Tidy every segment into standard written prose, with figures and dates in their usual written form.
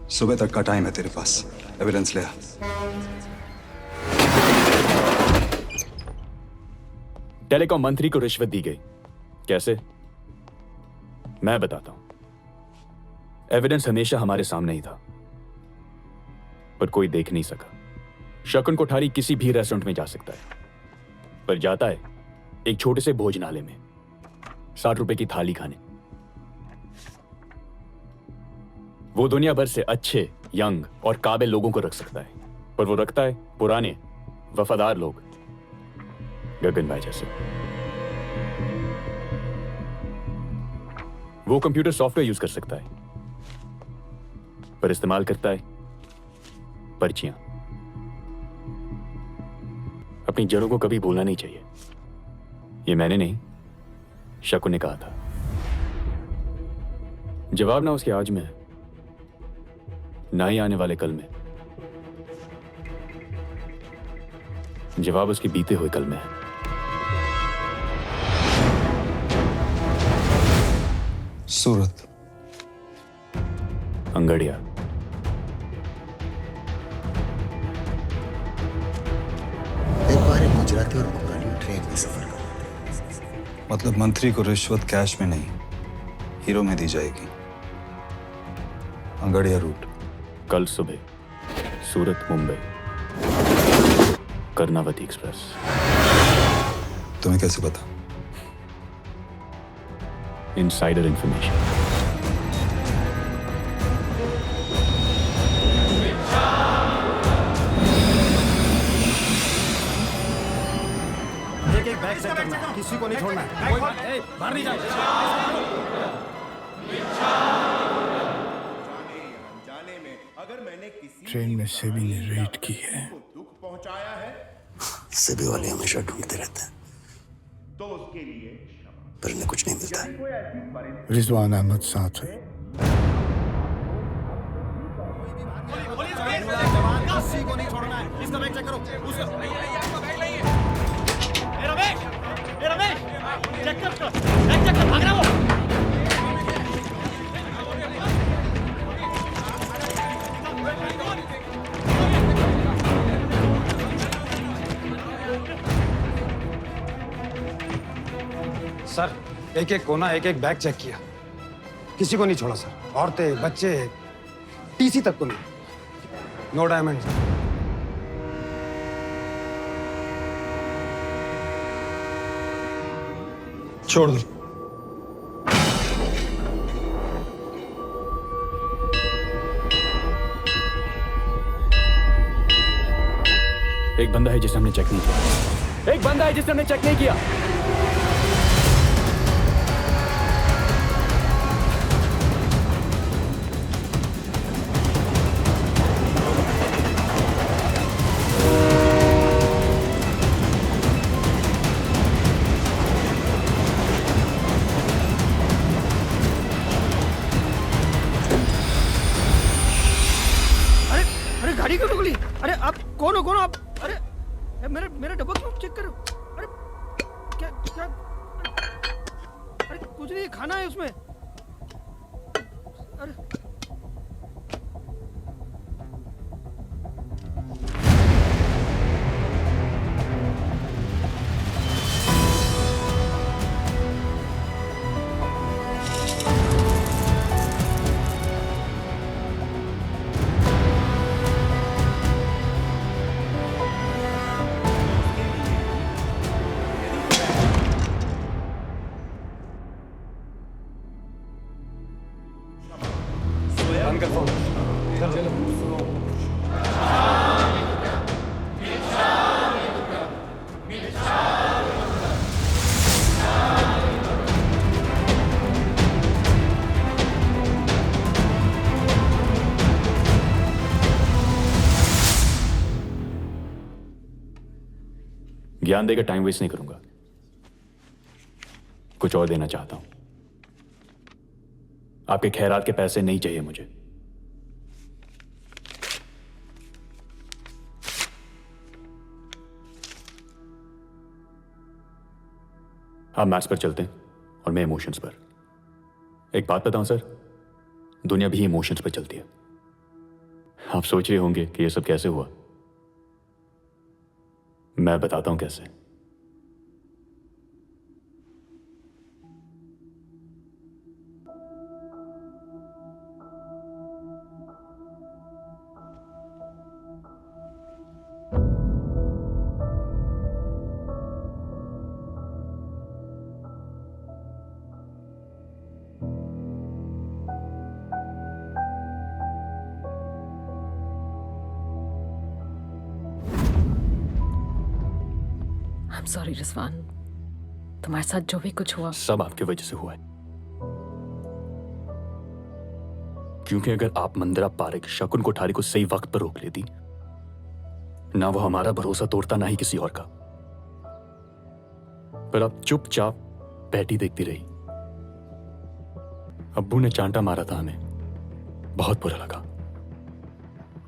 सुबह तक का टाइम है तेरे पास, एविडेंस ले आ। टेलीकॉम मंत्री को रिश्वत दी गई। कैसे? मैं बताता हूं। एविडेंस हमेशा हमारे सामने ही था, पर कोई देख नहीं सका। शकुन कोठारी किसी भी रेस्टोरेंट में जा सकता है, पर जाता है एक छोटे से भोजनालय में 60 रुपए की थाली खाने। वो दुनिया भर से अच्छे, यंग और काबिल लोगों को रख सकता है, पर वो रखता है पुराने, वफादार लोग, गगन भाई जैसे। वो कंप्यूटर सॉफ्टवेयर यूज कर सकता है, पर इस्तेमाल करता है पर्चियां। अपनी जड़ों को कभी भूलना नहीं चाहिए। ये मैंने नहीं, शकुन ने कहा था। जवाब ना उसके आज में है, ना ही आने वाले कल में। जवाब उसके बीते हुए कल में है। सूरत, अंगड़िया। एक बार एक गुजराती और बंगाली ट्रेन में सफर कर रहे थे। मतलब मंत्री को रिश्वत कैश में नहीं, हीरो में दी जाएगी। अंगड़िया रूट। कल सुबह सूरत मुंबई कर्नावती एक्सप्रेस। तुम्हें कैसे पता? Insider information. एक एक बैग चेक करना, किसी को नहीं छोड़ना है। कोई बाहर नहीं जाए। ट्रेन में सेबी ने रेड की है। सेबी वाले हमेशा ढूंढते रहते हैं, पर इन्हें कुछ नहीं मिलता है। रिजवान अहमद साथ है। किसी को नहीं छोड़ना है। इसका बैग चेक करो। रमेश, चेक कर, बैग चेक कर, भाग रहा वो। सर, एक एक कोना, एक एक बैग चेक किया, किसी को नहीं छोड़ा सर। औरतें, बच्चे, टीसी तक को नहीं। No diamond. छोड़ दो। एक बंदा है जिसे हमने चेक नहीं किया। एक बंदा है जिसे हमने चेक नहीं किया। अरे गाड़ी क्यों निकली? अरे आप कौन हो आप? अरे मेरा मेरा डब्बा क्यों चेक करो? अरे क्या क्या? अरे कुछ नहीं, खाना है उसमें। अरे बंद कर फोन। ज्ञान देकर टाइम वेस्ट नहीं करूंगा। कुछ और देना चाहता हूं। आपके खैरात के पैसे नहीं चाहिए मुझे। आप मैथ्स पर चलते हैं और मैं इमोशंस पर। एक बात बताऊं सर, दुनिया भी इमोशंस पर चलती है। आप सोच रहे होंगे कि ये सब कैसे हुआ। मैं बताता हूं कैसे। सॉरी रिजवान, तुम्हारे साथ जो भी कुछ हुआ सब आपकी वजह से हुआ है। क्योंकि अगर आप मंदिरा पारेख शकुन कोठारी को सही वक्त पर रोक लेती, ना वो हमारा भरोसा तोड़ता ना ही किसी और का। पर आप चुपचाप बैठी देखती रही। अब्बू ने चांटा मारा था, हमें बहुत बुरा लगा,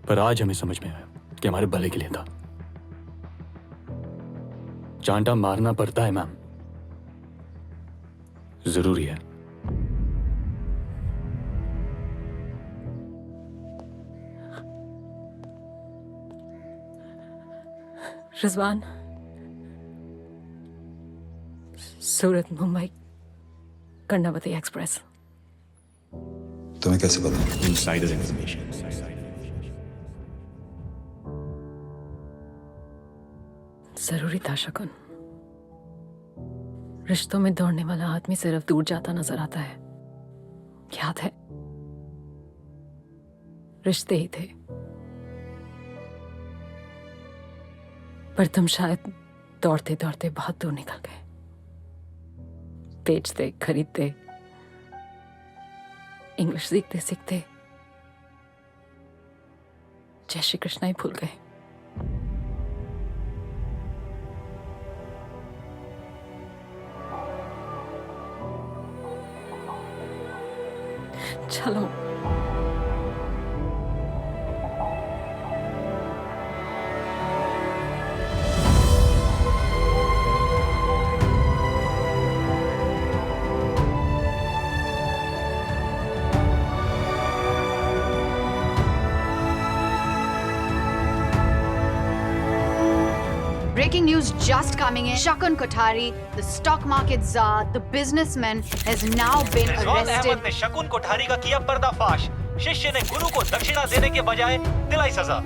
पर आज हमें समझ में आया कि हमारे भले के लिए था। चांटा मारना पड़ता है मैम, जरूरी है। रिजवान, सूरत मुंबई कर्णावती एक्सप्रेस। तुम्हें कैसे पता? Insider information. जरूरी था शकुन। रिश्तों में दौड़ने वाला आदमी सिर्फ दूर जाता नजर आता है। याद है, रिश्ते ही थे, पर तुम शायद दौड़ते दौड़ते बहुत दूर निकल गए। बेचते खरीदते, इंग्लिश सीखते सीखते जय श्री कृष्णा ही भूल गए। चलो Breaking news just coming in. Shakun Kothari, the stock market czar, the businessman, has now been arrested. Ahmad ने शकुन कोठारी का किया पर्दाफाश। शिष्य ने गुरु को दक्षिणा देने के बजाय दिलाई सजा।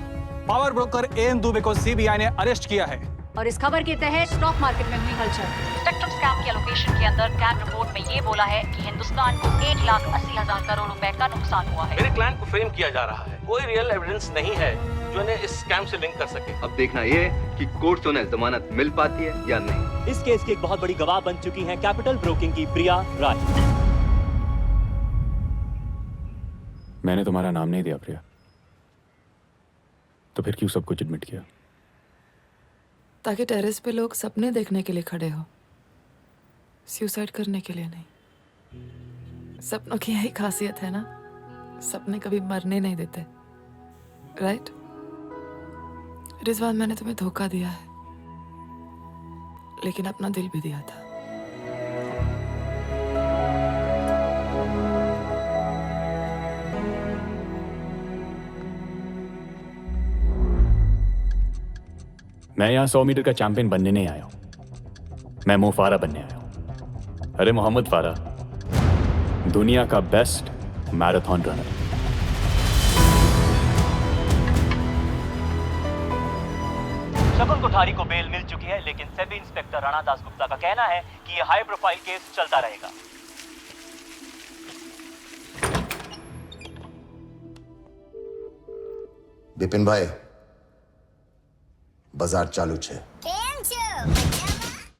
पावर ब्रोकर एएन दुबे को सीबीआई ने अरेस्ट किया है। और इस खबर के तहत स्टॉक मार्केट में हुई हलचल। स्पेक्ट्रम स्कैम के एलोकेशन के अंदर कैम रिपोर्ट में ये बोला है कि हिंदुस्तान को 1,80,000 करोड़ रुपए का नुकसान हुआ है। मेरे क्लाइंट को फ्रेम किया जा रहा है। कोई रियल एविडेंस नहीं है जो इन्हें इस स्कैम से लिंक कर सके। अब देखना ये है कि कोर्ट से उन्हें जमानत मिल पाती है या नहीं। इस केस की एक बहुत बड़ी गवाह बन चुकी हैं कैपिटल ब्रोकिंग की प्रिया राय। मैंने तुम्हारा नाम नहीं दिया प्रिया, तो फिर क्यों सब कुछ एडमिट किया? ताकि टेरेस पे लोग सपने देखने के लिए खड़े हो, सुसाइड करने के लिए नहीं। सपनों की यही खासियत है ना, सपने कभी मरने नहीं देते, राइट? रिजवान, मैंने तुम्हें धोखा दिया है, लेकिन अपना दिल भी दिया था। मैं यहाँ 100 मीटर का चैंपियन बनने नहीं आया हूं, मैं मो फारा बनने आया हूं। अरे मोहम्मद फारा, दुनिया का बेस्ट मैराथन रनर। शकुन कोठारी को बेल मिल चुकी है, लेकिन सेबी इंस्पेक्टर राणा दासगुप्ता का कहना है कि यह हाई प्रोफाइल केस चलता रहेगा। बिपिन भाई, बाजार चालू छे। કેમ છો?